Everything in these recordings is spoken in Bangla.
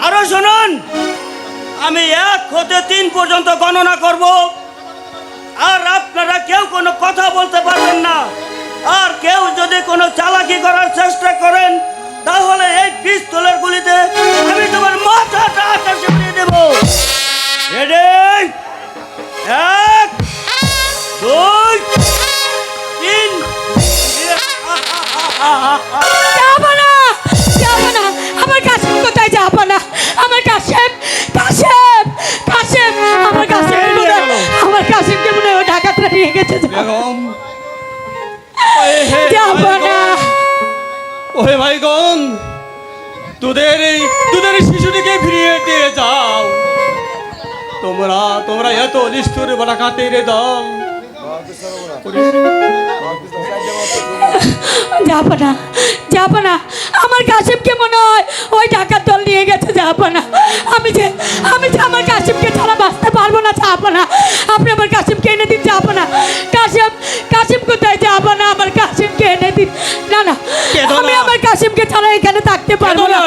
আরো শুনুন, আমি 1 হতে 3 পর্যন্ত গণনা করব, আর আপনারা কেউ কোনো কথা বলতে পারবেন না। আর কেউ যদি কোনো চালাকি করার চেষ্টা করেন তাহলে এই পিস্তলের গুলিতে আমি তোমার মাথাটা আকাশে উড়িয়ে দেব। রেডি? 1 2 3। যাবো না, যাবো না। আমার কাশেম কোথায়? যাবো না। আমার কাশেম, কাশেম, কাশেম, আমার কাশেম কোথায়? আমার কাশেমকে মনে হয় ঢাকাতে নিয়ে গেছে। বেগম যাবো না। ওহে ভাইগণ, তোদের এই শিশুটিকে ফিরিয়ে দিয়ে যাও। তোমরা এত নিষ্ঠুর ডাকাতের দল। যাবো না, যাবো না। আমার কাশেমকে মনে হয় ওই ডাকাত দল নিয়ে গেছে। যাবো না। আমি যে আমার কাশেমকে ছাড়া বাঁচতে পারবো না। যাবো না। আপনি আমার কাশেমকে এনে দিন। যাবো না। কাশেম কোথায়? যাবো না। আমার কাশেমকে এনে দিন। না না, আমি আমার কাশেমকে ছাড়া এখানে থাকতে পারবো না।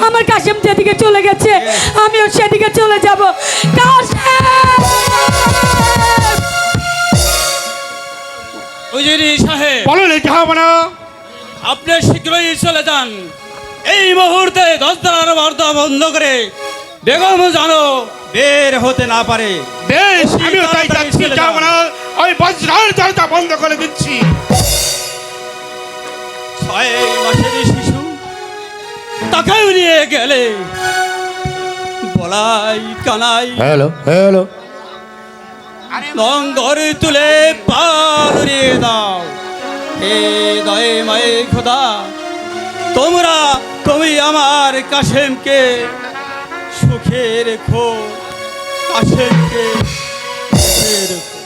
আমার কাশেম যেদিকে চলে গেছে আমিও সেদিকে চলে যাব। বলেন এটা হবে না। আপনি শীঘ্রই চলে যান। এই মুহূর্তে দরজার পর্দা বন্ধ করে বেগম জানো বের হতে না পারে। বেশ, আমিও তাই যাচ্ছি। যাবো না, ওই বজ্রার দরজা বন্ধ করে দিচ্ছি। 6 মাসের শিশু তাকে নিয়ে গেলে বলাই কানাই হ্যালো হ্যালো লঙ্গর তুলে পাল উড়িয়ে দাও। হে দয়ে মায়ে খোদা, তুমি আমার কাশেমকে সুখে রেখো, কাশেমকে সুখে রেখো।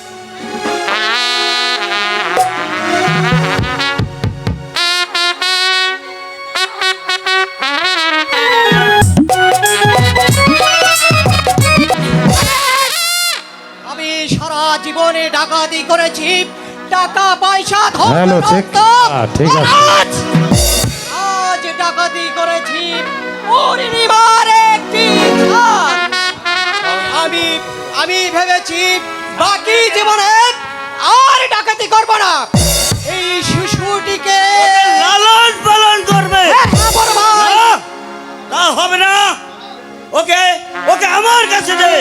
আমি সারা জীবনে ডাকাতি করেছি, টাকা পয়সা হ্যালো ঠিক ঠিক আছে। আজ ডাকাতি করেছি পরিবার একটি ছাদ। আমি ভেবেছি বাকি জীবনে আর ডাকাতি করব না। এই শিশুটিকে লালন পালন করবে। বড় ভাই, তা হবে না। ওকে ওকে আমার কাছে দে।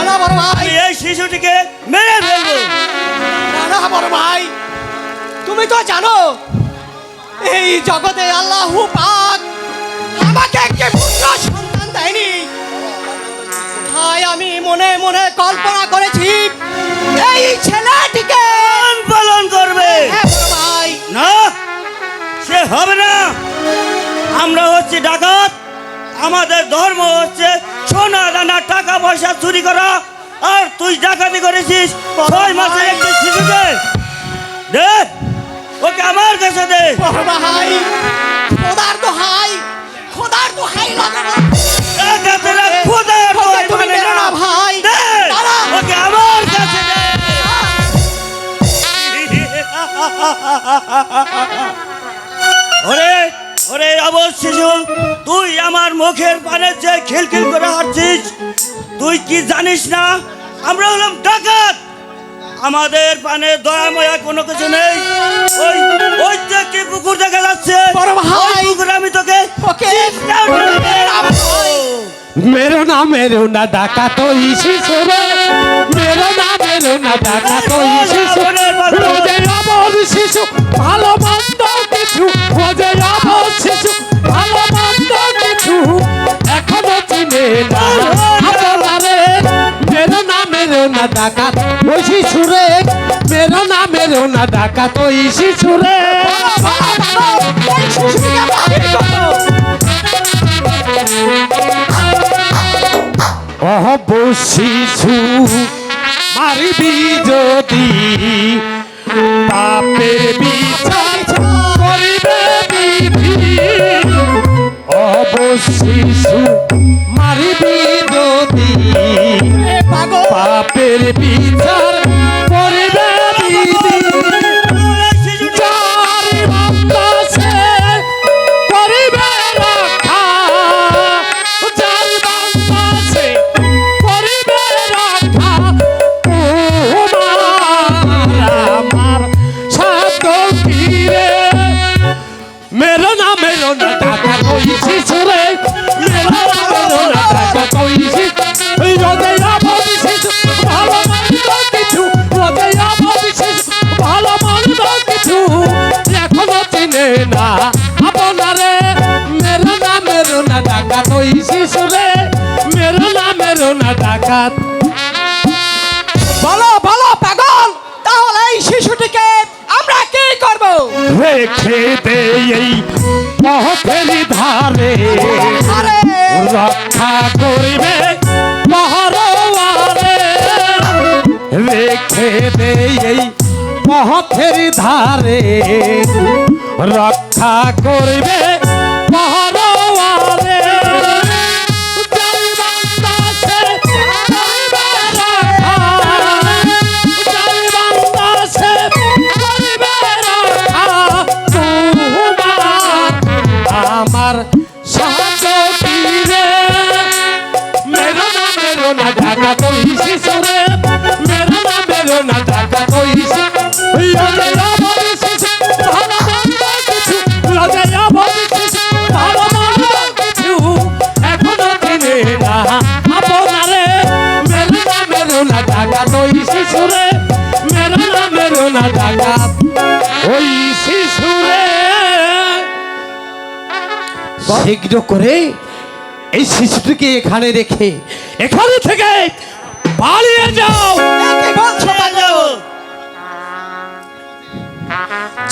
না বড় ভাই, আমি এই শিশুটিকে মেরে ফেলবো। না বড় ভাই, তুমি তো জানো এই জগতে আল্লাহু পাক আমাকে একটি পুত্র সন্তান দেয়নি। তাই আমি মনে মনে কল্পনা করেছি এই ছেলেটিকে লালন পালন করবে। বড় ভাই, না, সে হবে না। আমরা হচ্ছে ডাকাত, আমাদের ধর্ম হচ্ছে সোনা দানা টাকা পয়সা চুরি করা। আর তুই ডাকাতি করেছিস 6 মাসের একটি শিশুকে। দে, ওকে আমার কাছে দে। বড় ভাই, খোদার দোহাই লাগাবো। ডাকাতেরা খোদার দোহাই তুমি মানে মেরো না ভাই। দে, দাঁড়া। ওকে আমার কাছে দে। ওরে ওরে অবশ শিশু, তুই আমার মুখের পানে যে খিলখিল করে হাঁটছিস, তুই কি জানিস না আমরা হলাম ডাকাত। আমাদের পানে দয়া ময়া কোনো কিছু নেই। ওই ওই যে কি পুকুর দেখা যাচ্ছে, বড় ভাই, ওই পুকুরে আমি তোকে মেরো না ডাকা তো শিশু রে, মেরো না ডাকা তো শিশু, রোজে অবল শিশু ভালো মন্দ কিছু, রোজে অবল শিশু ভালো মন্দ কিছু এখনো চিনে না আপনারে। মেরো না ডাকা ওই শিশু রে, মেরো না ডাকা তো শিশু রে। অহব শিশু মারিবি যদি পাপের বিচার করিবে বিধি। অহব শিশু মারিবি যদি পাপের বিচার করিবে বিধি। যার বাতাসে করিবে রক্ষা, যার শিশুরে মেরো না ডাকাত। বলো বলো পাগল, তাহলে এই শিশুটিকে আমরা কি করব? রেখে দে এই পথের ধারে, আরে রক্ষা করিবে পহরওয়ারে। রেখে দে এই পথের ধারে, রক্ষা করিবে পহরওয়ারে। জয় বাংলাদেশে করিবে রক্ষা, জয় বাংলাদেশে করিবে রক্ষা। তোমার আমার সাহায্য তীরে, মেরো না ডাকাত ওই শিশুরে, মেরো না ডাকাত ওই শিশু। লজে আমার শিশু ভালো মন্দ কিছু, লজে আমার শিশু ভালো মন্দ কিছু এখনো চিনে না আপনারে। মেরো না ডাকাত ওই শিশুরে, মেরো না ডাকাত ওই শিশুরে। শীঘ্র করে এই শিশুটিকে এখানে রেখে এখানে থেকে পালিয়ে যাও। কি বলছো পাগল?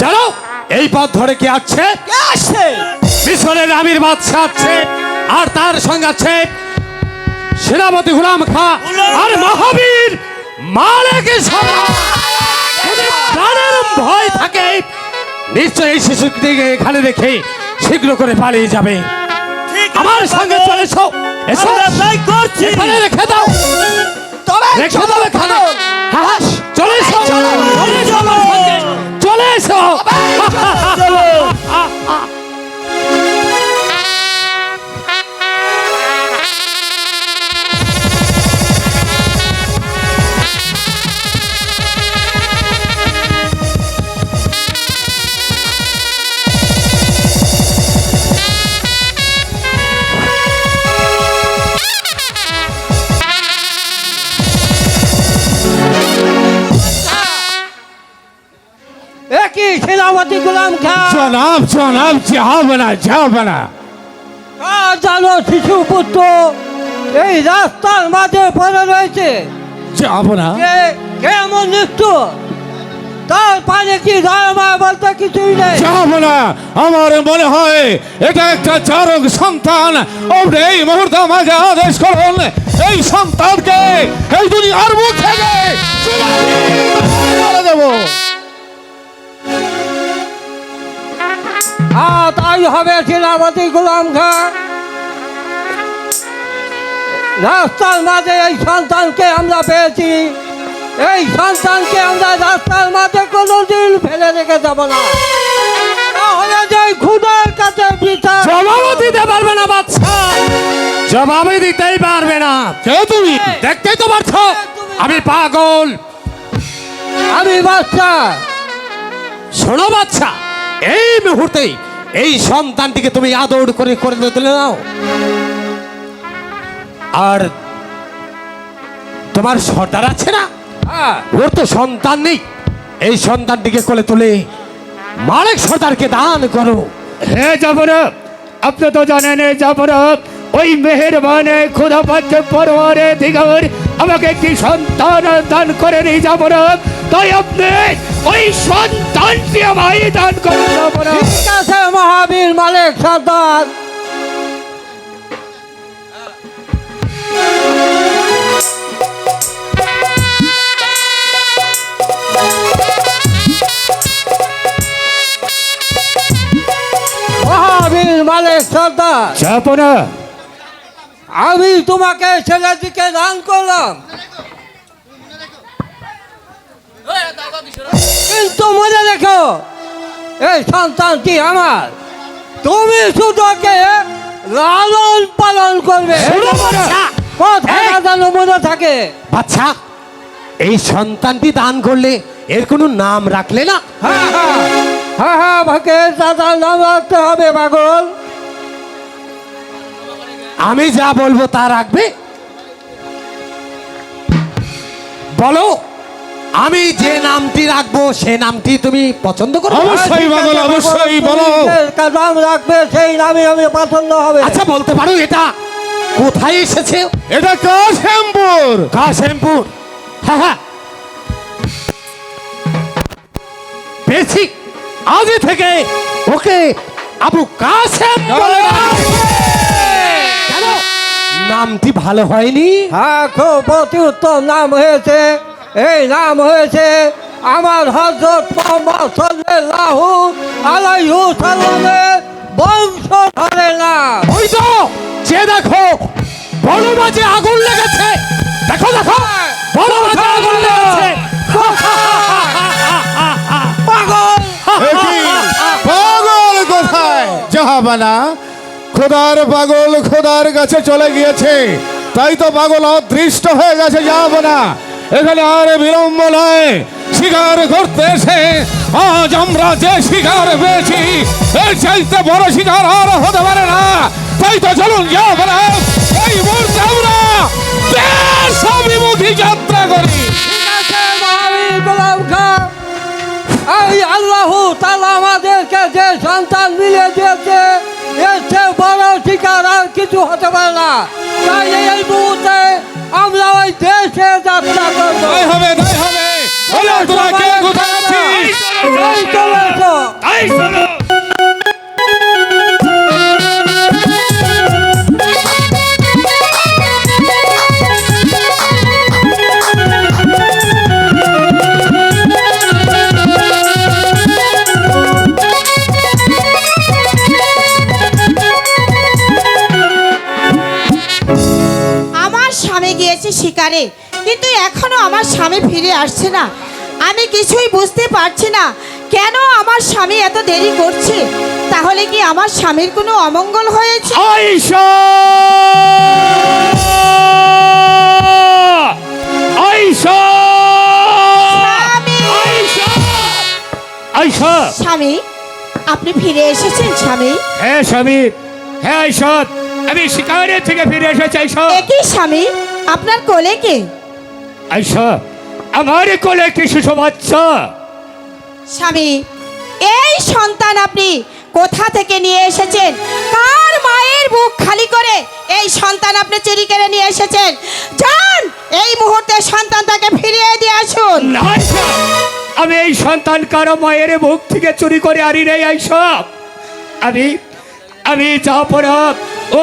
জানো এই পথ ধরে কে আসছে? কে আসছে? মিশরের আমির বাদশা আছে, আর তার সঙ্গে আছে সেনাপতি গুলাম খা আর মহাবীর মালিক সারা। যদি প্রাণের ভয় থাকে নিশ্চয় এই শিশুটিকে এখানে রেখে শীঘ্র করে পালিয়ে যাবে। ঠিক আছে, আমার সঙ্গে পাগল। চলে এসো, এসো আমরা তাই করছি। এখানে রেখে দাও, তবে রেখে দাও এখানে। হ্যাঁ, চলে এসো, চলো, চলে এসো আমার সঙ্গে, চলে এসো। চলো। একই সেনাপতি গোলাম খান জনাব জনাব যাবে না। আর জানো শিশু পুত্র এই রাস্তার মাঝে পড়ে রয়েছে। যাব না। কে কেমন নিষ্ঠুর, তার পানে কি দয়ামা বলতে কিছুই নেই। যাব না। আমার মনে হয় এটা একটা চারক সন্তান। আপনি এই মুহূর্তে আমাকে আদেশ করুন এই সন্তানকে এই দুনিয়ার মুখ থেকে চলে দেবো। তাই হবে সেনাপতি গোলাম খান। রাস্তার মাঝে এই সন্তানকে আমরা পেয়েছি, এই সন্তানকে আমরা রাস্তার মাঝে কোনোদিন ফেলে রেখে যাব না। তাহলে যে খুদার কাছে বৃথা জবাবও দিতে পারবে না বাচ্চা, জবাবই দিতেই পারবে না। কে তুমি? দেখতেই তো পারছো আমি পাগল। আমি বাচ্চা। শোনো বাচ্চা, এই মুহূর্তে এই সন্তানটিকে তুমি আদর করে করে তুলে নাও। আর তোমার সর্দার আছে না, ওর তো সন্তান নেই, এই সন্তানটিকে কোলে তুলে মালিক সর্দারকে দান করো। হে জাফরব, আপনি তো জানেন জাফরব ওই মেহেরবানে খোদা পাচ্ছে পরওয়ারে দিগর আমাকে একটি সন্তান দান করেন এই জাফরব। তাই আপনি ওই সন্তানটি আমায় দান করেন জাফরব। ঠিক আছে মহাবীর মালিক সর্দার। মহাবীর মালিক সর্দার, যাবো না। আমি তোমাকে ছেলেটিকে দান করলাম, কিন্তু মনে রেখো এই সন্তানটি আমার। তুমি শুধু ওকে লালন পালন করবে, শোনো বাচ্চা, কথা যেন মনে থাকে। বাচ্চা এই সন্তানটি দান করলে এর কোনো নাম রাখলে না? হ্যাঁ হ্যাঁ হ্যাঁ হ্যাঁ, ভাকে দাদার নাম রাখতে হবে পাগল। আমি যা বলবো তা রাখবে? বলো, আমি যে নামটি রাখবো সে নামটি তুমি পছন্দ করো? অবশ্যই পাগল, অবশ্যই বলো। নাম রাখবে সেই নামে আমি পছন্দ হবে। আচ্ছা বলতে পারো এটা কোথায় এসেছে? এটা কাশিমপুর। কাশিমপুর, হ্যাঁ হ্যাঁ পেয়েছি। আজ থেকে ওকে আবু কাসেম বলে ডাকবে। কেন নামটি ভালো হয়নি? হ্যাঁ, খুব অতি উত্তম নাম হয়েছে। এই নাম হয়েছে আমার হযরত মুহাম্মদ সাল্লাল্লাহু আলাইহি ওয়াসাল্লামের বংশধরের নাম। ওই তো যে দেখো বড় মাঝে আগুন লেগেছে, দেখো দেখো বড় মাঝে আগুন লেগেছে। পাগল! পাগল কোথায় জাহাবানা? খোদার পাগল খোদার কাছে চলে গিয়েছে, তাই তো পাগল অদৃষ্ট হয়ে গেছে জাহাবানা। এখানে আর বিলম্ব নয়, শিকার করতে এসে আজ আমরা যে শিকার পেয়েছি এর চাইতে বড় শিকার আর হতে পারে না। তাই তো চলুন জাহাবানা, এই মুহূর্তে আমরা দেশ অভিমুখী যাত্রা করি। ঠিক আছে মহাবীর গোলাম খাঁ, এই আল্লাহু তাআলা আমাদেরকে যে সন্তান মিলিয়ে দিয়েছে এর চেয়ে বড় শিকার আর কিছু হতে পারে না। তাই এই মুহূর্তে আমরা ওই দেশে যাত্রা করবো। তাই হবে, তাই হবে। বলো তোরা কে কোথায় আছিস? এই চলে এসো। তাই চলো। আমার স্বামী গিয়েছে শিকারে, কিন্তু এখনো আমার স্বামী ফিরে আসছে না। আমি কিছুই বুঝতে পারছি না কেন আমার স্বামী এত দেরি করছে। তাহলে কি আমার স্বামীর কোনো অমঙ্গল হয়েছে? আয়েশা! আয়েশা! স্বামী! আয়েশা! আয়েশা! স্বামী, আপনি ফিরে এসেছেন স্বামী? হ্যাঁ স্বামী, হ্যাঁ আয়েশা, আমি শিকারে থেকে ফিরে এসেছি আয়েশা। একই স্বামী, আপনার কোলে কে? আয়েশা, আমার কোলে একটি শিশু বাচ্চা। স্বামী, এই সন্তান আপনি কোথা থেকে নিয়ে এসেছেন? কার মায়ের বুক খালি করে এই সন্তান আপনি চুরি করে নিয়ে এসেছেন? যান, এই মুহূর্তে সন্তানটাকে ফিরিয়ে দিয়ে আসুন। না আয়েশা, আমি এই সন্তান কারো মায়ের বুক থেকে চুরি করে আনি নেই আয়েশা। আমি যা পড়াব ও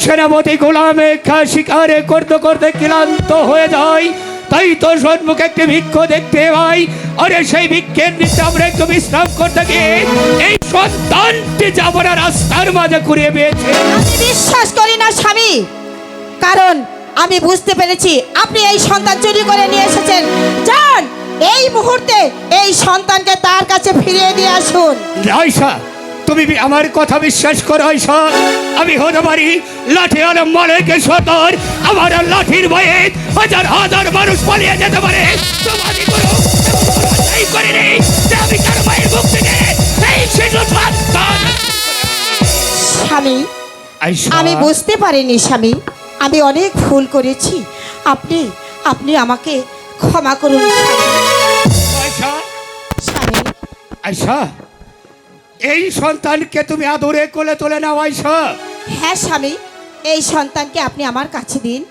সেনাপতি গোলামে খা শিকারে করতে করতে ক্লান্ত হয়ে যায়, তাই তো সম্মুখে একটি বৃক্ষ দেখতে পাই। আরে সেই বৃক্ষের নিচে আমরা একটু বিশ্রাম করতে গিয়ে এই সন্তানটি যাবনা রাস্তার মাঝে ঘুরিয়ে পেয়েছে। আমি বিশ্বাস করি না স্বামী, কারণ আমি বুঝতে পেরেছি আপনি এই সন্তান চুরি করে নিয়ে এসেছেন। যান, এই মুহূর্তে এই সন্তানকে তার কাছে ফিরিয়ে দিয়ে আসুন। আয়েশা, তুমি আমার কথা বিশ্বাস করো আয়েশা, আমি হতে পারি লাঠি আলম মালিকের সদর, আমার লাঠির ভয়ে হাজার হাজার মানুষ পালিয়ে যেতে পারে। তোমাকে করো এই করে নেই যে আমি তার মায়ের মুখ থেকে এই শিশু সন্তান। স্বামী, আয়েশা, আমি বুঝতে পারিনি স্বামী, আমি অনেক ভুল করেছি। আপনি আমাকে ক্ষমা করুন স্বামী। আয়েশা, স্বামী, আয়েশা, এই সন্তানকে তুমি আদরে কোলে তোলে নাও আয়েশা। হ্যাঁ স্বামী, এই সন্তানকে আপনি আমার কাছে দিন।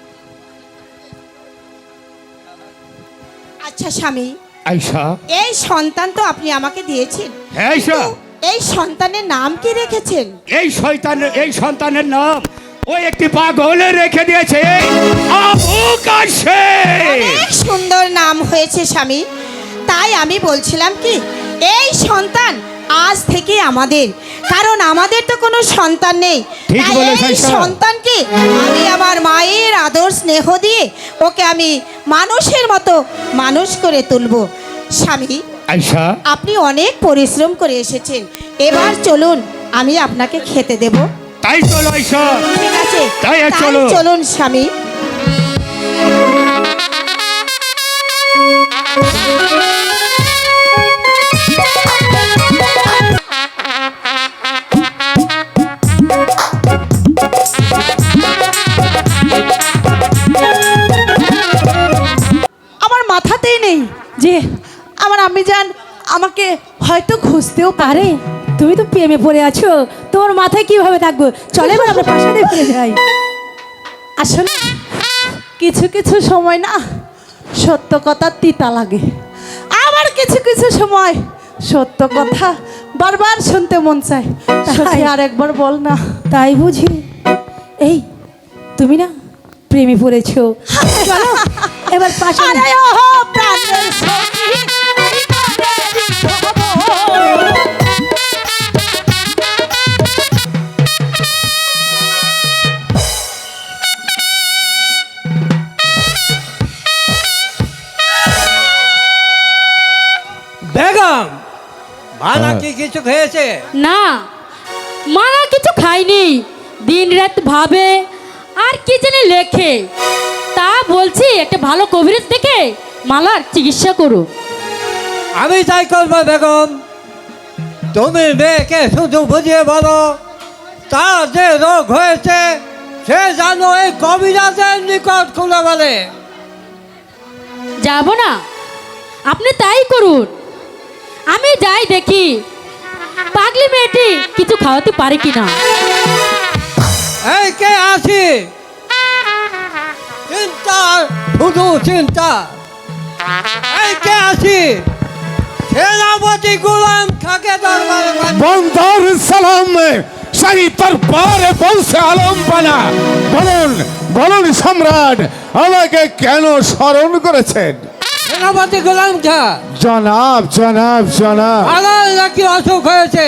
আচ্ছা স্বামী, আয়েশা, এই সন্তান তো আপনি আমাকে দিয়েছেন, হ্যাঁ আয়েশা, কিন্তু এই সন্তানের নাম কি রেখেছেন? এই সন্তানের নাম ওই একটি পাগল রেখে দিয়েছে, আবু কাসেম। অনেক সুন্দর নাম হয়েছে স্বামী। তাই আমি বলছিলাম কি, এই সন্তান আজ থেকে আমাদের, কারণ আমাদের তো কোনো সন্তান নেই। ঠিক তাই বলেছ এই আয়েশা। সন্তানকে আমি আমার মায়ের আদর স্নেহ দিয়ে ওকে আমি মানুষের মতো মানুষ করে তুলব। স্বামী, আয়েশা, আপনি অনেক পরিশ্রম করে এসেছেন, এবার চলুন আমি আপনাকে খেতে দেব। তাই চলো আয়েশা। ঠিক আছে, তাই তাই চলো। চলুন স্বামী। আমার মাথাতেই নেই যে আমার আম্মি জান আমাকে হয়তো খুঁজতেও পারে। তুমি তো প্রেমে পড়ে আছো, তোমার মাথায় কিভাবে থাকবো? চলে এবার আমরা প্রাসাদে ফিরে যাই। আসলে কিছু কিছু সময় না সত্য কথা তিতা লাগে, আবার কিছু কিছু সময় সত্য কথা বারবার শুনতে মন চায়। সত্যি আর একবার বল না। তাই বুঝি? এই তুমি না প্রেমে পড়েছো, চলো এবার পাশে। আরে ওহো প্রাণের সখী, এই প্রাণের খবর। বেগম, মালা কি কিছু খেয়েছে? না, মালা কিছু খাইনি, দিন রাত ভাবে আর কি জানি লেখে। তা বলছি একটা ভালো কবিরাজ দেখে মালার চিকিৎসা করো। আমি তাই করবো বেগম। তুমি মেয়েকে শুধু বুঝিয়ে বলো তার যে রোগ হয়েছে সে জানো এই কবিরাজের নিকট খুলে বলে। যাব না, আপনি তাই করুন। আমি যাই দেখি পাগলি মেয়েটি কিছু খাওয়াতে পারে কিনা। এই কে আছি? চিন্তা, শুধু চিন্তা। এই কে আছি? সেনাপতি গোলাম খাকে দরবারে পাঠাও। বন্দর সালাম শাহী দরবারে বলছে আলম পানা। বলুন বলুন সম্রাট, আমাকে কেন স্মরণ করেছেন? সেনাপতি গোলাম খা, জনাব জনাব জনাব। আমার নাকি অসুখ হয়েছে।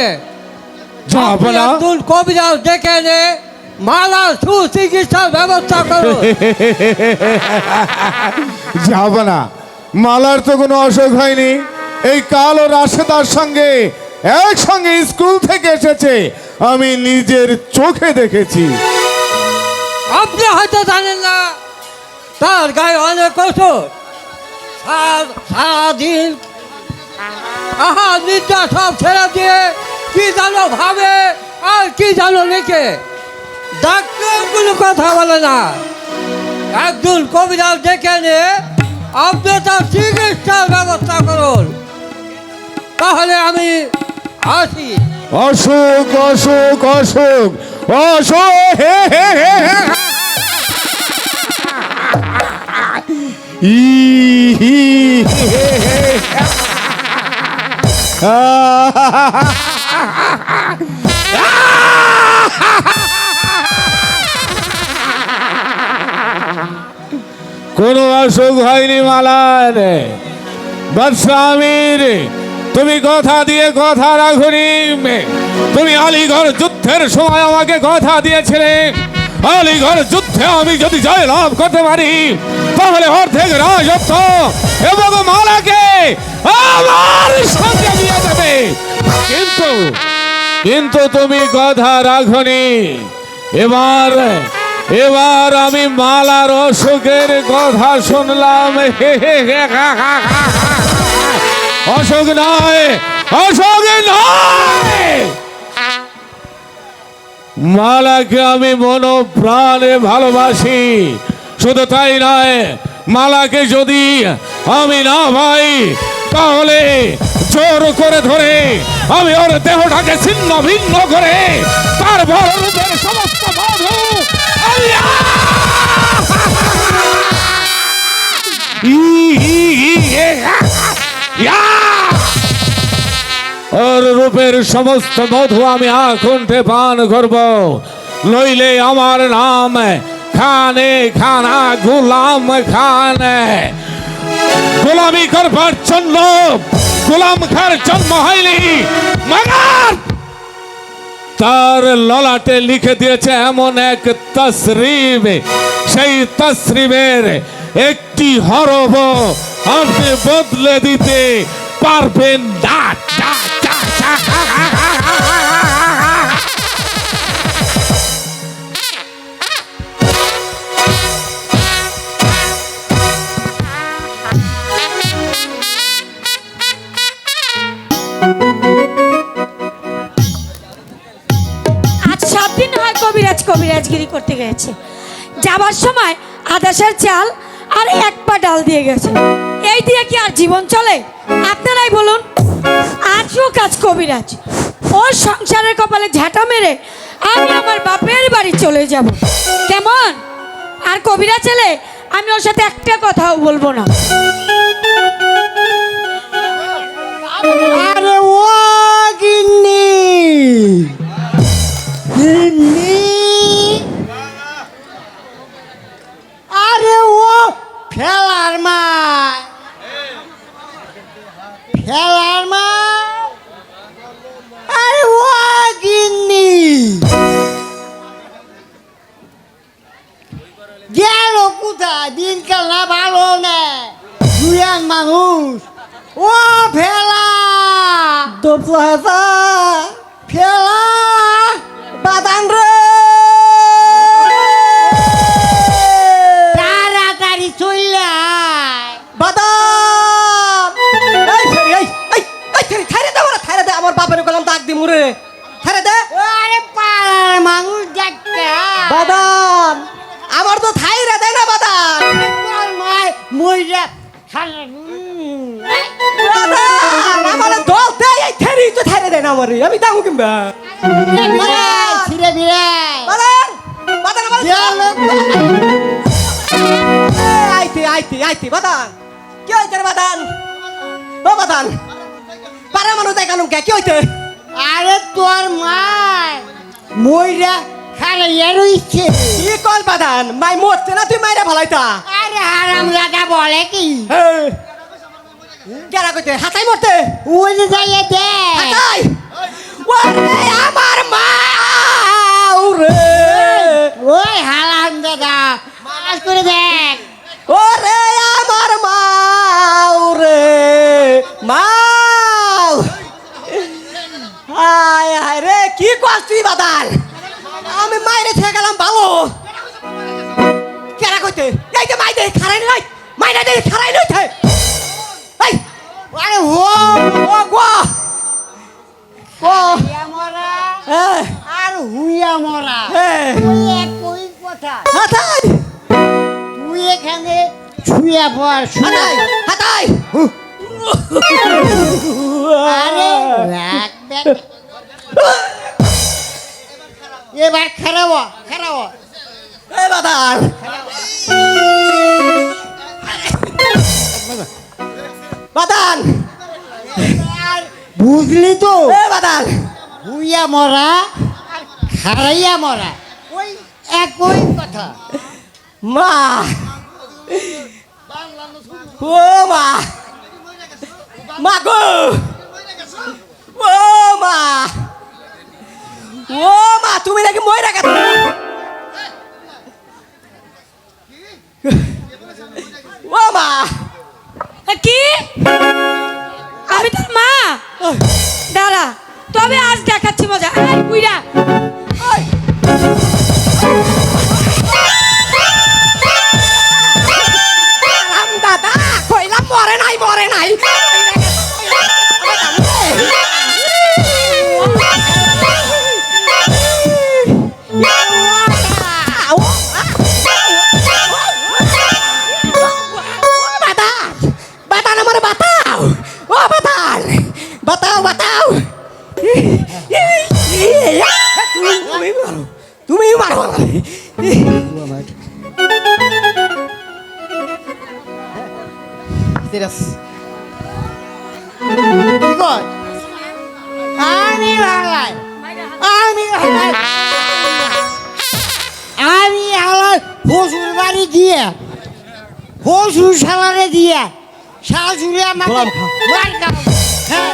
যাব না। আব্দুল কবিরাজ ডেকে এনে মালার সুচিকিৎসার ব্যবস্থা করো। যাব না, মালার তো কোনো অসুখ হয়নি। এই কালো রাশেদার সঙ্গে একসঙ্গে স্কুল থেকে এসেছে, আমি নিজের চোখে দেখেছি। আপনি হয়তো জানেন না তার গায়ে অনেক ওষুধ। সারাদিন নিদ্রা সব ছেড়ে দিয়ে কি জানো ভাবে আর কি জানো লিখে। ডাক্তার কোনো কথা বলে না। একজন কবিরাজ ডেকে নিয়ে আপনি তার চিকিৎসার ব্যবস্থা করুন, তাহলে আমি আসি। অসুখ অসুখ অসুখ অসুখ, হে হে হে হে। ই হি হে হে। কোনো অসুখ হয়নি মালার। বাদশা আমির, তুমি কথা দিয়ে কথা রাখুনি। তুমি আলীগড় যুদ্ধের সময় আমাকে কথা দিয়েছিলে, আলীগড় যুদ্ধে আমি যদি জয় লাভ করতে পারি তাহলে অর্ধেক রাজত্ব এবং মালাকে আমার সঙ্গে দিয়ে দেবে। কিন্তু কিন্তু তুমি কথা রাখনি। এবার এবার আমি মালার অসুখের কথা শুনলাম। অসুখ নয়, অসুখ নয়, মালাকে আমি মন প্রাণে ভালোবাসি। শুধু তাই নয়, মালাকে যদি আমি না পাই তাহলে জোর করে ধরে আমি ওর দেহটাকে ছিন্ন ভিন্ন করে তার বড় রূপের সমস্ত মধু আমি ওর রূপের সমস্ত মধু আমি আকুণ্ঠে পান করব। নইলে আমার নাম খানে খানা গোলাম খান। গোলামি করবার জন্য গোলাম খার জন্ম হয়নি, মগার তার ললাটে লিখে দিয়েছে এমন এক তসরিব, সেই তসরিবের একটি হরফ আপনি বদলে দিতে পারবেন না। আজ 7 দিন হয় কবিরাজগিরি করতে গেছে। যাবার সময় আদাসের চাল আর 1 পা ডাল দিয়ে গেছে। এই দিয়ে কি আর জীবন চলে? আপনারাই বলুন। আজও কাজ কবিরাজ, ওর সংসারের কপালে ঝাঁটা মেরে আমি আমার বাপের বাড়ি চলে যাব। কেমন? আর কবিরা ছেলে আমি ওর সাথে একটা কথাও বলবো না। আরে ও গিন্নি গিন্নি আরে ও ফেলার মা ফেলার মা আরে ও গিন্নি গেল কোথায় দিনকাল না ভালো না দুয়ান মানুষ ও ফেলা দোপলা ফেলা বাদান রে তাড়াতাড়ি চললে বাদাম এই ফেরি এই ফেরি থাইরে দে বড় থাইরে দে আমার বাপের গলাম দাগ দি মুরে থাইরে দে আরে পাড়ার মানুষ দেখতে বাদাম আমার তো থাইরে দে না বাদাম মাই মইরা আমার দলতে এই থেরি তো থাইরে দে না আমারে আমি দামু কিংবা ছিড়ে বিরে বাদাম বাদাম আমার আইতে বাদান কি হইতে রে বাদান ও বাদান পারা মানুষ দেখালুম কে কি হইতে আরে তোর মা মইরা খালে এরু ইচ্ছে কি কল বাদান মাই মরতে না তুই মাইরা ভালাইতা আরে হারাম লাগা বলে কি কেরা কইতে হাতাই মরতে ওই যে যাইয়ে দে হাতাই ওরে আমার মা ওরে ওই হালাম দাদা মাস করে দেখ ওরে আমার মাও রে মাও হায় হায় রে কি করছি বাদাল আমি মাইরে থেকে গেলাম ভালো কেরা কইতে এই যে মাইরে খারাই নাই মাইরে দে খারাই নই থে এই আরে ও ও গো ও মরা আর হুইয়া মরা ওই একই কথা হাতাই তুই এখানে শুয়ে পড় হাতাই হাতাই আরে রাখ দেখ এবার খারাপ খারাপ এ বাদার বাদান বুঝলি তো এ বাদান হুইয়া মরা আর খারাইয়া মরা ওই একই কথা মা ও মা মা গো ও মা ও মা তুমি নাকি মইরা গেছো ও মা কি আমি তোর মা দাঁড়া তবে আজ দেখাচ্ছি মজা এই বুইড়া ওই দাদা কইলাম মরে নাই বাতান আমার বাতাও ও বাতান বাতাও বাতাও তুমি মারো আমি হালাই ফসুর বাড়ি দিয়ে ফসুর সালারে দিয়ে শাশুড়ি আমাকে মার খাও হ্যাঁ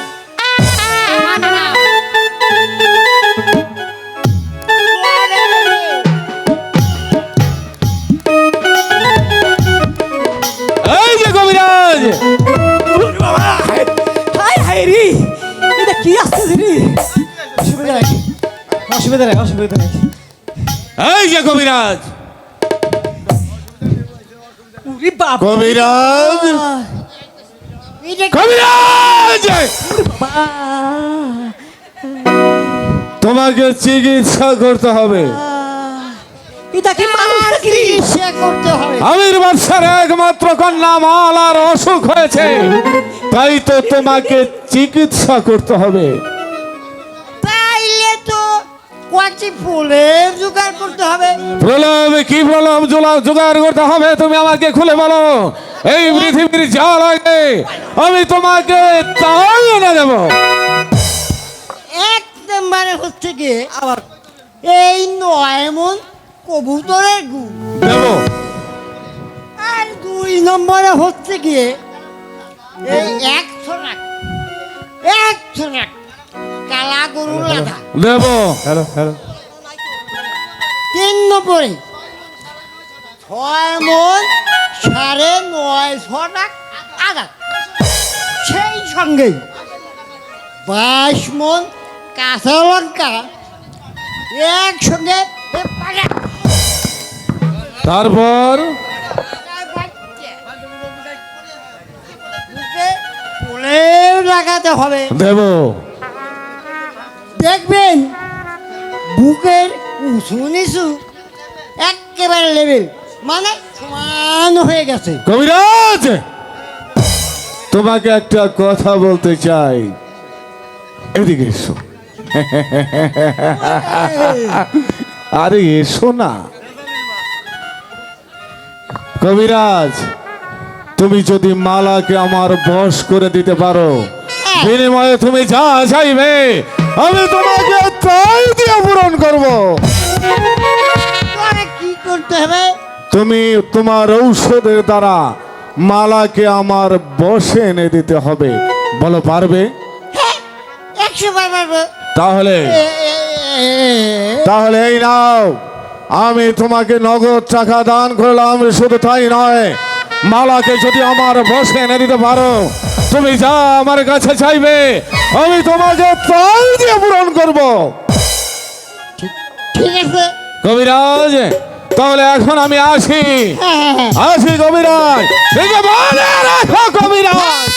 এই যে কবিরাজ হাই হাই রে এটা কি আসছে রে অসুবিধা নাই এই যে কবিরাজ উরি বাপ কবিরাজ কবিরাজ তোমাকে চিকিৎসা করতে হবে এটা কি মানুষ চিকিৎসা করতে হবে আমির বাদশার একমাত্র কন্যা মালার অসুখ হয়েছে তাই তো তোমাকে চিকিৎসা করতে হবে তাইলে তো কয়েকটি ফুলের জোগাড় করতে হবে। প্রলম কি প্রলম জোগাড় করতে হবে তুমি আমাকে খুলে বলো। এই পৃথিবীর যা লাগে আমি তোমাকে তাই এনে দেবো। এক নম্বরে হচ্ছে গিয়ে আবার এই 9 মণ কবুতরের গু, দেবো। আর 2 নম্বরে হচ্ছে গিয়ে এই 100 লাখ কালা গরুর লাদা। দেবো। 3 নম্বরে 6 মণ 950 লাখ আদা, সেই সঙ্গে 22 মণ কাঁচা লঙ্কা একসঙ্গে তারপর লাগাতে হবে। দেবো। দেখবেন বুকের উঁচু নিচু একেবারে লেভেল, মানে সমান হয়ে গেছে। কবিরাজ তোমাকে একটা কথা বলতে চাই, এদিকে এসো। আরে এসো না। কবিরাজ তুমি যদি মালাকে আমার বশ করে দিতে পারো, বিনিময়ে তুমি যা চাইবে আমি তোমাকে তাই দিয়ে পূরণ করব। কি করতে হবে? তুমি তোমার ঔষধের দ্বারা মালাকে আমার বশে এনে দিতে হবে। বলো পারবে? 100 বার পারবো। তাহলে তাহলে এই নাও, আমি তোমাকে নগদ টাকা দান করলাম। শুধু তাই নয়, মালাকে যদি আমার বশে এনে দিতে পারো, তুমি যা আমার কাছে চাইবে আমি তোমাকে তাই দিয়ে পূরণ করব। ঠিক আছে কবিরাজ তাহলে এখন আমি আসি। আসি কবিরাজ। দেখে বলে রাখো কবিরাজ,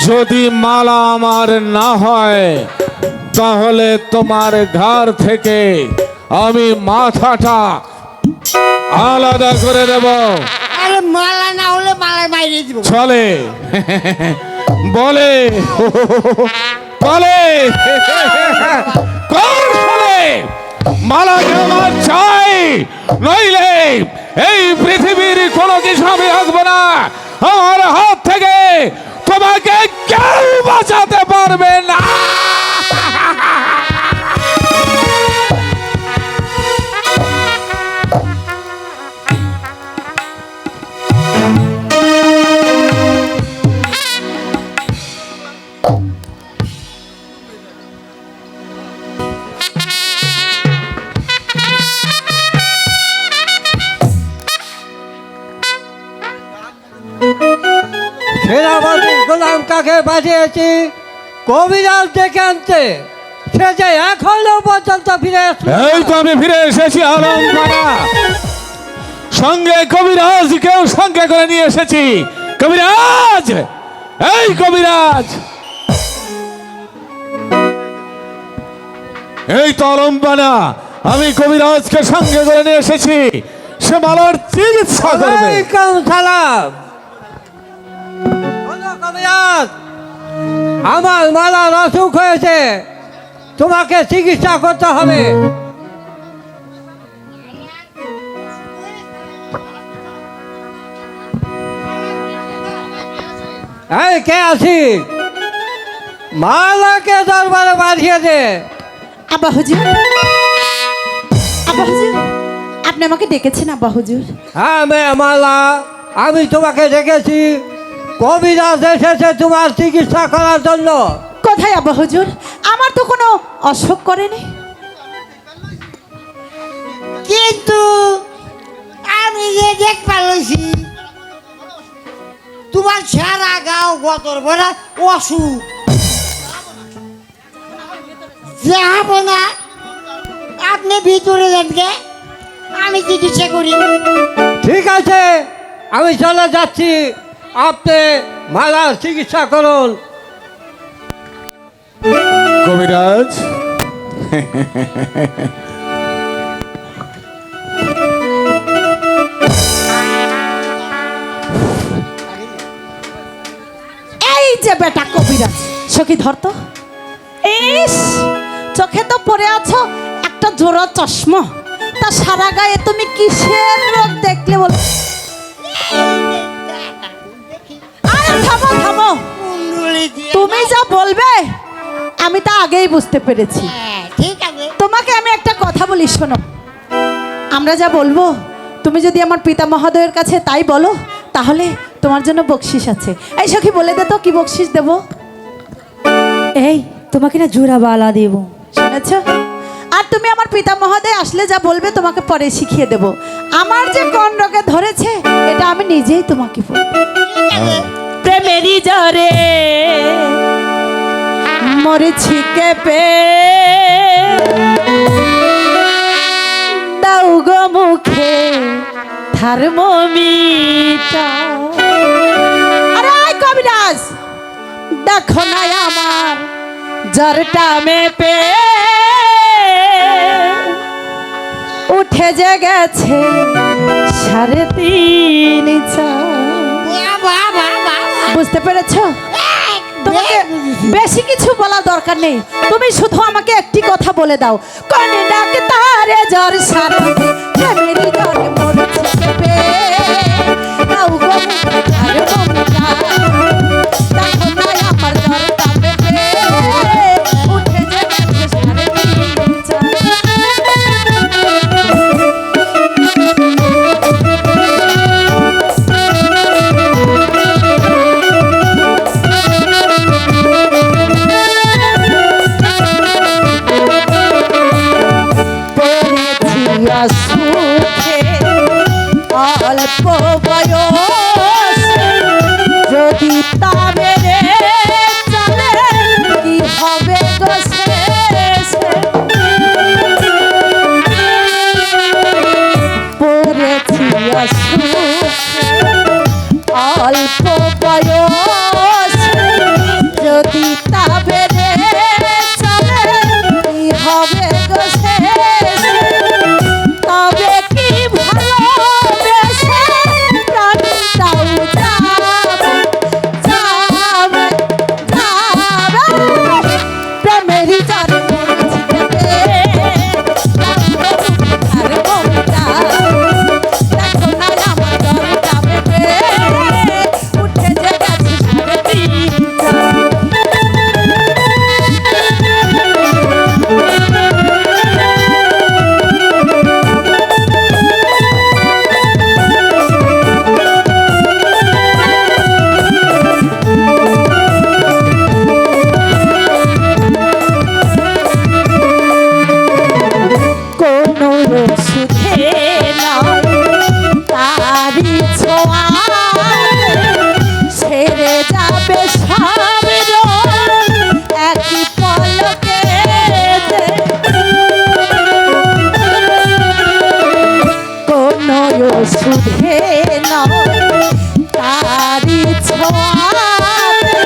যদি মালা আমার না হয় তাহলে তোমার ঘর থেকে আমি মাথাটা আলাদা করে দেব। আরে মালা না হলে মালায় বাইরে দিব। চলে বলে বলে কোন ফলে মালাকে আমার চাই, নইলে এই পৃথিবীর কোনো কিছু আমি রাখবো না। আমার হাত থেকে তোমাকে কেউ বাঁচাতে পারবে না। সেনাপতি গোলাম কাকে পাঠিয়েছি কবিরাজ ডেকে আনতে, সে যে এখনো পর্যন্ত ফিরে আসলো না। এই তো আমি ফিরে এসেছি আলমপাড়া, সঙ্গে কবিরাজকেও সঙ্গে করে নিয়ে এসেছি। কবিরাজ, এই কবিরাজ, এই তো আলমপাড়া, আমি কবিরাজকে সঙ্গে করে নিয়ে এসেছি। সে মালার চিকিৎসা করবে। ওয়ালাইকুম সালাম। বলো কবিরাজ, আমার মালার অসুখ হয়েছে, তোমাকে চিকিৎসা করতে হবে। এই কে আছি? মালাকে দরবারে পাঠিয়ে দে। আব্বা হুজুর, আব্বা হুজুর, আপনি আমাকে ডেকেছেন আব্বা হুজুর? হ্যাঁ মেয়ে মালা, আমি তোমাকে ডেকেছি। কবিরাজ এসেছে তোমার চিকিৎসা করার জন্য। কোথায় আব্বা হুজুর? আমার তো কোনো অসুখ করেনি। কিন্তু আমি যে দেখ পারছি তোমার সারা গাও গতর ভরা অসুখ। যাব না, আপনি ভিতরে যানকে, আমি চিকিৎসা করি। ঠিক আছে, আমি চলে যাচ্ছি, আপনি মালার চিকিৎসা করুন। কবিরাজ, এই যে বেটা কবিরাজ, সখী ধরতো। ইস, চোখে তো পরে আছো একটা জোড়া চশমা, তা সারা গায়ে তুমি কিসের রোগ দেখলে বল? আরে থামো থামো, তুমি যা বলবে আমি তা আগেই বুঝতে পেরেছি। ঠিক আছে। তোমাকে আমি একটা কথা বলি, শোনো। আমরা যা বলবো তুমি যদি আমার পিতা মহোদয়ের কাছে তাই বলো, তাহলে তোমার জন্য বকশিস আছে। এই সখী বলে দে তো কি বকশিস দেবো? এই তোমাকে না জোড়া বালা দেব। শুনেছ? আর তুমি আমার পিতা মহোদয় আসলে যা বলবে তোমাকে পরে শিখিয়ে দেব। আমার যে কোন রোগে ধরেছে এটা আমি নিজেই তোমাকে বলবো। প্রেমেরই জ্বরে মরেছি কেঁপে, দাও গো মুখে থার্মোমিটার। আরে আয় কবিরাজ, দেখো না আমার জ্বরটা মেপে উঠে যে গেছে 3.5 বুঝতে পেরেছো? তোমাকে বেশি কিছু বলা দরকার নেই, তুমি শুধু আমাকে একটি কথা বলে দাও, কোন ডাক্তারে জ্বর সারাবে প্রেমেরই জ্বরে মরেছে কেঁপে, দাও গো মুখে থার্মোমিটার। দেখো না আমার জ্বরটা মেপে উঠে যে গেছে 3.5 সুখে অল্প বয়স যদি তা মেরে চলে কি হবে গো শেষে? পড়েছি সুখে অল্প বয়স যদি তা মেরে চলে কি হবে গো শেষে? তবে কি ভালোবেসে প্রাণটাও যাবে, যাবে, যাবে। প্রেমেরই জ্বরে মরেছি কেঁপে, থার্মোমিটার। দেখো না আমার জ্বরটা মেপে উঠে যে গেছে 3.5 কোনো ওষুধে নয় তারি ছোঁয়াতে ছেড়ে যাবে সব রোগ একই পলকে। কোনো ওষুধে নয় তারি ছোঁয়াতে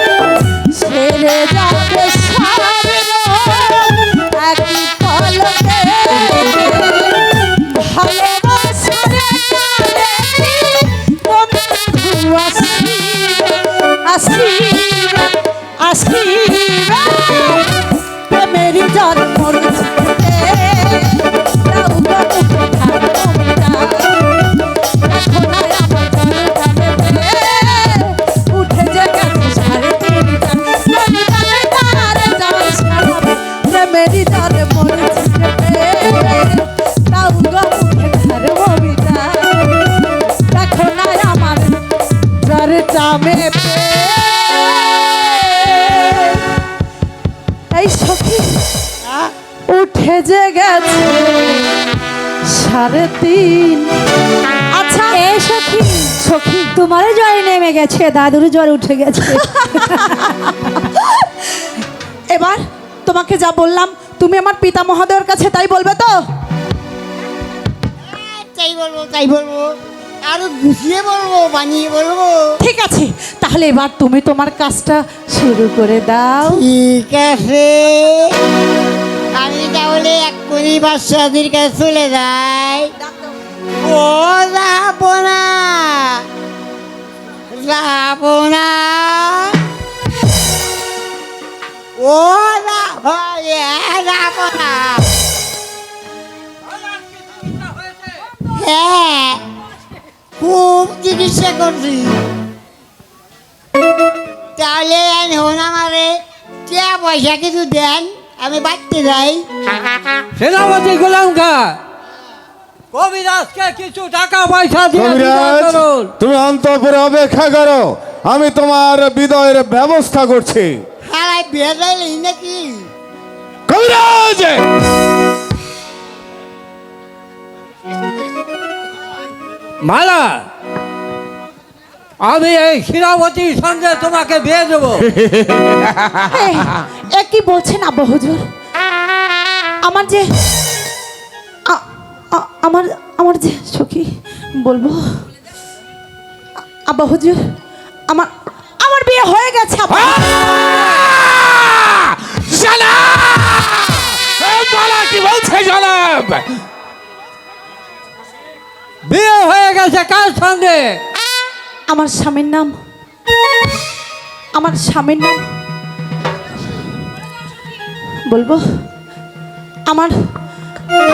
ছেড়ে যাবে সব রোগ একই পলকে। ভালোবাসার কালে বন্ধু আসিবে, আসিবে, আসিবে। প্রেমেরই জ্বর মরেছে কেঁপে, দাও গো মুখে থার্মোমিটার। দেখো না আমার জ্বরটা মেপে উঠে যে গেছে 3.5 তারে জ্বর সারাবে প্রেমেরই জ্বরে মরেছে কেঁপে, দাও গো মুখে থার্মোমিটার। দেখো না আমার জ্বরটা মেপে। এই সখী উঠে যে গেছে 3.5। আচ্ছা এই সখী, সখী তোমারও জ্বর নেমে গেছে, দাদুর জ্বর উঠে গেছে। এবার তোমাকে যা বললাম তুমি আমার পিতা মহোদয়ের কাছে তাই বলবে তো? তাই বলবো, তাই বলবো, আরো গুছিয়ে বলবো, বানিয়ে বলবো। ঠিক আছে, তাহলে এবার তুমি তোমার কাজটা শুরু করে দাও। ঠিক আছে, আমি তাহলে এক্ষুনি বাদশাহদের কাছে চলে যাই। ও যাবো না, যাবো না, ও যাবো যাবো না। হ্যাঁ, খুব চিকিৎসা করছি। তাহলে হন আমারে টিয়া পয়সা কিছু দেন, আমি বাড়তে যাই। সেনাপতি গোলাম খা, কবিরাজকে কিছু টাকা পয়সা দিয়ে বিদায় কবিরাজ, করুন। তুমি অন্তঃপুরে অপেক্ষা করো, আমি তোমার বিদায়ের ব্যবস্থা করছি। হারাই বেড়াইলি নাকি? কবিরাজ, মালা, আমি এই সেনাপতির সঙ্গে তোমাকে বিয়ে দেবো। এ কি বলছেন আব্বা হুজুর? আমার যে আমার আমার যে সখী বলবো আব্বা হুজুর, আমার আমার বিয়ে হয়ে গেছে আব্বা। কি বলছে জনাব? বিয়ে হয়ে গেছে কার সঙ্গে? আমার স্বামীর নাম বলবো? আমার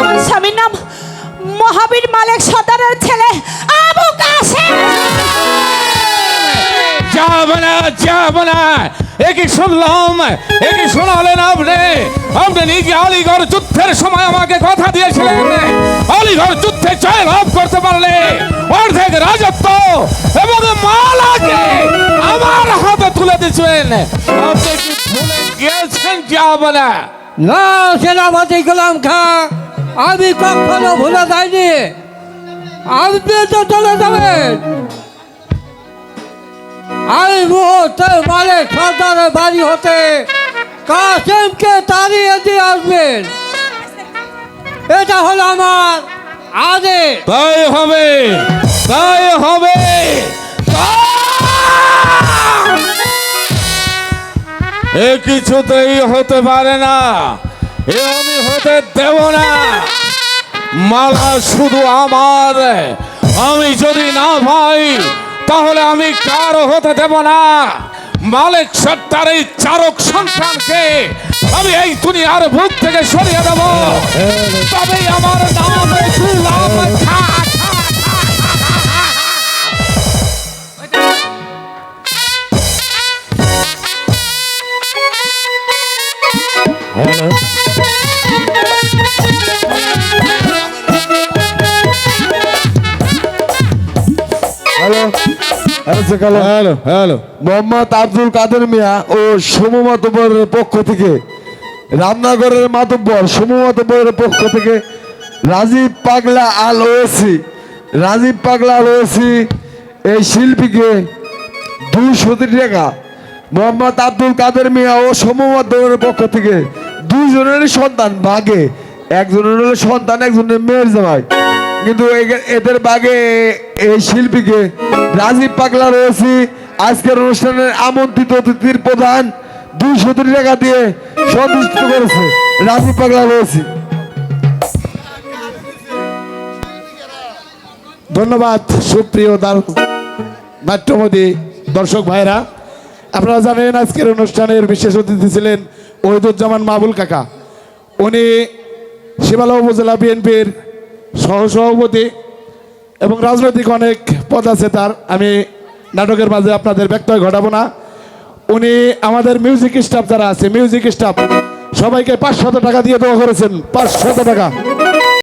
আমার স্বামীর নাম মহাবীর মালিক সর্দারের ছেলে আবু কাসেম। যাব না, একই শুনলাম, একই শোনালেন আপনি। আপনি নিজে আলিগড় যুদ্ধের সময় আমাকে কথা দিয়েছিলেন, আলিগড় যুদ্ধে জয় লাভ করতে পারলে অর্ধেক রাজত্ব এবং মালাকে আমার হাতে তুলে দিচ্ছেন। আপনি কি ভুলে গিয়েছেন? যাব না। না সেনাপতি গোলাম খা, আমি কখনো ভুলে যাইনি। আপনি তো চলে যাবেন, আমি মুহূর্তে মালিক সর্দারের বাড়ি হতে কাসেমকে তাড়িয়ে দিয়ে আসবেন। এটা হলো আমার আদেশ। তাই হবে, তাই হবে। এ কিছুতেই হতে পারে না, এ আমি হতে দেব না। মালা শুধু আমার, আমি যদি না পাই তাহলে আমি কারো হতে দেব না। মালিক সত্তার এই চারক সন্তানকে আমি এই দুনিয়ার বুক থেকে সরিয়ে দেব, তবেই আমার নাম Golam Kha. Hello hello hello, Mohammad Abdul Kader Mia ও সমু মাতব্বরের পক্ষ থেকে, রামনগরের মাতব্বর সমু মাতব্বরের পক্ষ থেকে রাজীব পাগলা আল ওসি এই শিল্পীকে 200 টাকা, মোহাম্মদ আব্দুল কাদের মিয়া ও সমু মাতব্বরের পক্ষ থেকে দুইজনেরই সন্তান ভাগে, একজনের হলো সন্তান, একজনের মেয়ের জামাই, কিন্তু এদের বাগে এই শিল্পীকে রাজীব পাগলা রয়েছে আজকের অনুষ্ঠানের আমন্ত্রিত অতিথির প্রধান 200 টাকা দিয়ে সন্তুষ্ট করেছে। রাজীব পাগলা রয়েছে। ধন্যবাদ সুপ্রিয় নাট্যমোদী দর্শক ভাইরা, আপনারা জানেন আজকের অনুষ্ঠানের বিশেষ অতিথি ছিলেন ওহিদুজ্জামান মাহবুল কাকা। উনি শিবালয় উপজেলা বিএনপির সহসভাপতি এবং রাজনৈতিক অনেক পদ আছে তার, আমি নাটকের মাঝে আপনাদের ব্যক্তয় ঘটাবো না। উনি আমাদের মিউজিক স্টাফ যারা আছে, মিউজিক স্টাফ সবাইকে 500 টাকা দিয়ে দেওয়া করেছেন, 500 টাকা।